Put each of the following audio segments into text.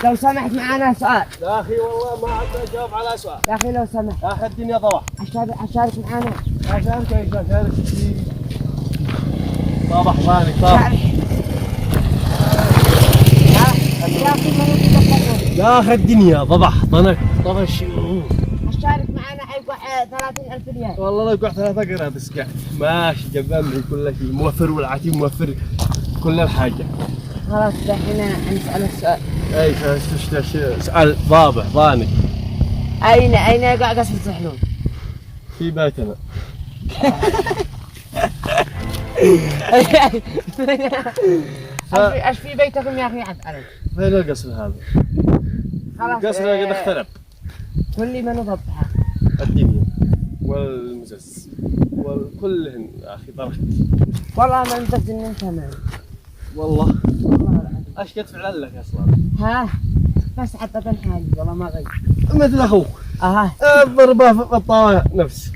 لو سمحت معنا سؤال. يا اخي والله ما عندنا جواب على سؤال. يا اخي لو سمحت. يا اخي الدنيا ضوء. اشارك معنا. اشارك ايش اشارك في طابح ثاني طابح. يا اخي ما نقدر. يا اخي الدنيا ضبح ضنك طفش. اشارك معنا حيقع 30,000 ريال. والله لو قعدت 3 قرا بس قاعد ماشي قدامي كل شيء موفر والعتيب موفر كل الحاجه. خلاص دحين نسأل السؤال. اي اسال ضابح ضاني. اين يقع قصر الزحلول؟ في بيتنا. ايش في بيتكم يا اخي عبد علي؟ فين القصر هذا؟ خلاص القصر قد اخترب. قل لي من ضبطها؟ الدنيا والمزز وكلهن يا اخي ضرخت. والله ما انت ان انت معي. والله والله ايش قد فعل لك اصلا؟ ها بس حتى حالي والله ما غير. مثل اخوك. اها الضربه في الطاوله نفس.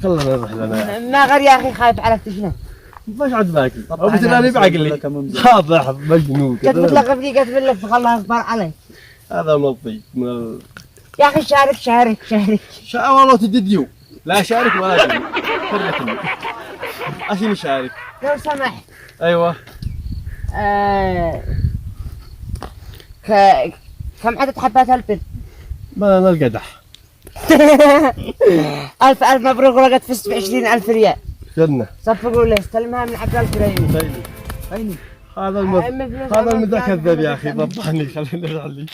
خلنا نروح لنا. ما غير يا اخي خايف على تجنن. ايش عاد باقي؟ او بتنادي بعقلي. ضابح مجنون. كتبت لك قبلي كتب لك فخلها اخبار علي. هذا من الضيق من يا اخي شارك. والله تديو. لا شارك ولا تدي. فرقتني. عشان نشارك. لو سمحت. ايوه. كم عدد حبات البيض؟ ما انا القدح. ألف مبروك ولقد فزت ب20,000 ريال. جنة. صفقوا لي استلمها من عبد الكريمي. هذا المذاك كذاب يا اخي ضبحني خلينا نرجع لي.